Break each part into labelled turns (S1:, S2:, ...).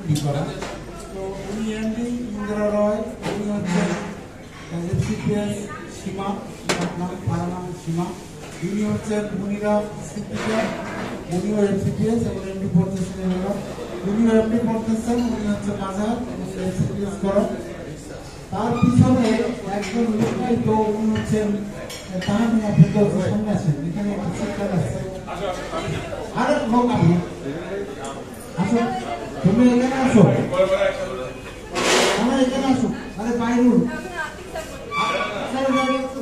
S1: বিক্রি করা। তো উনি এমডি ইন্দিরা রয়, উনি হচ্ছেন এফসিপিএস সীমা, নাম নাম সীমা। উনি হচ্ছেন মুনিরা সিদ্দিকা, উনিও এফসিপিএস এবং এমডি পড়তেছেন। উনিও এমডি পড়তেছেন, উনি হচ্ছে মাজার এফসিপিএস করা। তার পিছনে একজন লোকায়িত, উনি হচ্ছেন তাহামিয়া ফেরদৌস। সামনে আছেন, এখানে একটা চিৎকার আছে। আরে লোক আপনি আসো, তুমি এখানে আসো, আমরা এখানে আসো। আরে বাইরুল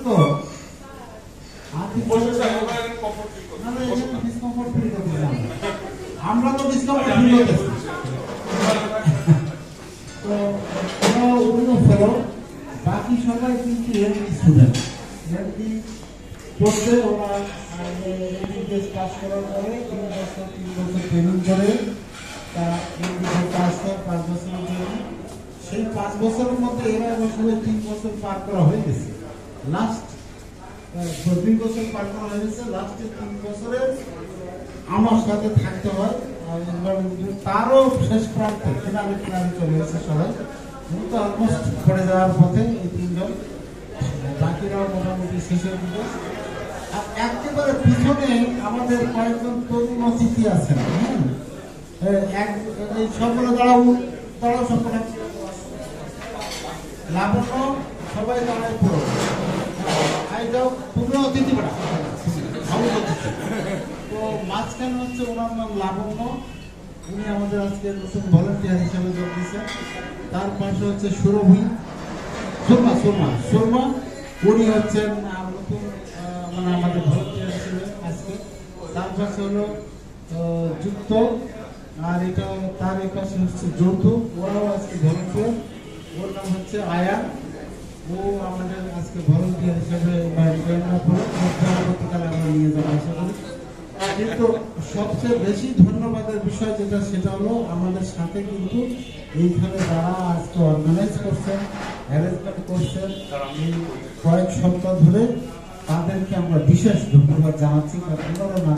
S1: তো আমরা তো ডিসকমফোর্ট ফিল করতেছি। তো অন্য ফেলো, বাকি সবাই কিন্তু এমডি স্টুডেন্ট, এমডি পড়ছে। ওরা পাস করার পরে 3 বছর ট্রেনিং করে তারা এমডি পাস করে 5 বছরের জন্য। সেই 5 বছরের মধ্যে এরা আসলে 3 বছর পার করা হয়ে গেছে। লাস্ট 2 বছর পার করা হয়ে গেছে, লাস্টের 3 বছরে আমার সাথে থাকতে হয়। তারও শেষ প্রান্তে কিনারে চলে গেছে সবাই, কিন্তু অলমোস্ট পড়ে যাওয়ার পথে এই 3 জন, বাকিরাও মোটামুটি শেষের দিকে। আর একেবারে পিছনে আমাদের কয়েকজন তরুণ অতিথি আছেন। এই সবগুলো দাঁড়াও সবগুলো লাবণ্য, সবাই দাঁড়ায় পুরো যাও, তুমিও অতিথি পড়া। তো মাঝখানে হচ্ছে ওনার নাম লাবণ্য, উনি আমাদের আজকে নতুন ভলেন্টিয়ার হিসেবে যোগ দিচ্ছেন। তার পাশে হচ্ছে সুরভি, সুরমা, উনি হচ্ছেন নতুন মানে আমাদের ভলেন্টিয়ার হিসেবে আজকে। তার পাশে হলো যুক্ত, আর এটা তার এই পাশে হচ্ছে যৌথ, ওরাও আজকে ভলেন্টিয়ার। ওর নাম হচ্ছে আয়ান, ও আমাদের আজকে ভলেন্টিয়ার হিসেবে পরবর্তীকালে আমরা নিয়ে যাবো আশা করি। কিন্তু সবচেয়ে বেশি ধন্যবাদের বিষয় যেটা, সেটা হলো আমাদের সাথে কিন্তু এইখানে যারা আজকে অর্গানাইজ করছেন, অ্যারেঞ্জমেন্ট করছেন এই কয়েক সপ্তাহ ধরে, তাদেরকে আমরা বিশেষ ধন্যবাদ জানাচ্ছি। ওনারা না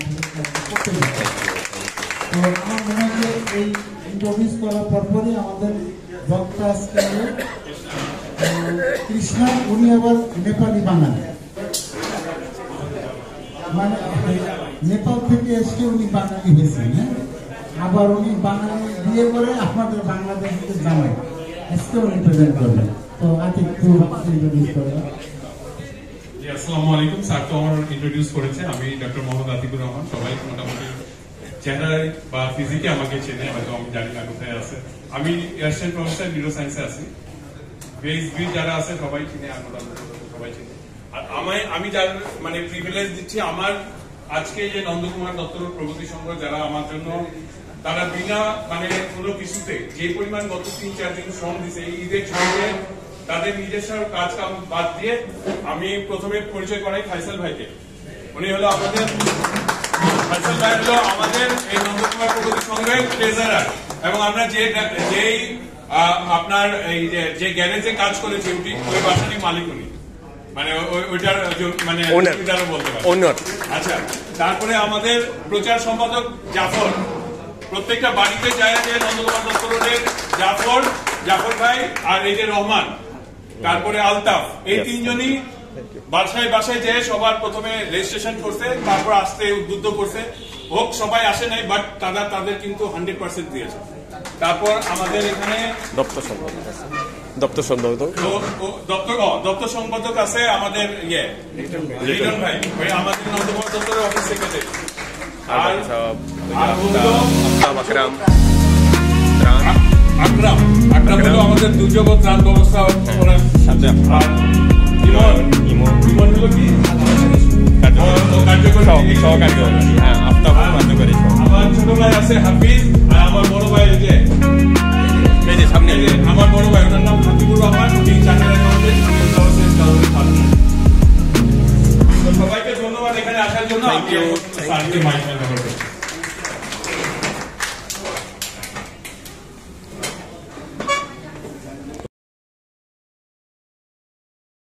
S1: করতে তো আমার মনে হয় এই ইন্ট্রোডিউস করার পরপরই আমাদের বক্তা আজকে কৃষ্ণা, উনি আবার নেপালি বাঙালি, মানে নেপাল থেকে এসে উনি বাঙালি হয়েছেন। আবার উনি বাঙালি বিয়ে করে আমাদের বাংলাদেশকে জানায়, আজকে উনি প্রেজেন্ট করবেন। তো আজকে একটু ইন্ট্রোডিউস করবেন।
S2: আসসালামু আলাইকুম। স্যার তো আমার ইন্ট্রোডিউস করেছে। আমি ডক্টর মোহাম্মদ আতিকুর রহমান। সবাই মোটামুটি চেহারায় বা ফিজিকে আমাকে চেনে, হয়তো আমি জানি না কোথায় আছে। আমি অ্যাসিস্ট্যান্ট প্রফেসর নিউরো সায়েন্সে আছি। বেসবি যারা আছে সবাই চিনে, আর মোটামুটি সবাই চিনে। আর আমি যার মানে প্রিভিলেজ দিচ্ছি, আমার আজকে যে নন্দকুমার দত্ত প্রগতি সংঘ যারা আমার জন্য, তারা বিনা মানে কোনো কিছুতে যে পরিমাণ গত 3-4 দিন শ্রম দিচ্ছে এই ঈদের ছুটিতে, তাদের নিজস্ব কাজ কাম বাদ দিয়ে, আমি প্রথমে পরিচয় করাই ফাইসাল ভাইকে। উনি হলো আমাদের ফাইসাল ভাই হলো আমাদের এই নন্দকুমার প্রগতি সংঘের ট্রেজারার, এবং আমরা যেই আপনার এই যে গ্যারেজে কাজ করেছি ওই বাসারই মালিক উনি, মানে ওইটার মানে বলতে পারেন। আচ্ছা, তারপরে আমাদের প্রচার সম্পাদক জাফর, প্রত্যেকটা বাড়িতে যায় যে নন্দকুমার দত্ত রোডের জাফর ভাই, আর এই যে রহমান, তারপরে আলতাফ, এই 3 জনই বাসায় বাসায় যে সবার প্রথমে রেজিস্ট্রেশন করছে, তারপর আসতে উদ্বুদ্ধ করছে। হোক সবাই আসে নাই, বাট তাদের কিন্তু 100% দিয়েছে। তারপর আমাদের এখানে দপ্তর সম্পাদক আছে আমাদের লিটন ভাই, আমাদের নন্দকুমার দপ্তরের অফিস সেক্রেটারি। আর আকরাম হলো আমাদের দুর্যোগ ত্রাণ ব্যবস্থা করার সাথে। ইমন হলো কি আমার ছোট ভাই আছে হাফিজ, আর আমার বড় ভাই যে সামনে আমার বড় ভাই, ওনার নাম হাবিবুর রহমান। সবাইকে ধন্যবাদ এখানে আসার জন্য।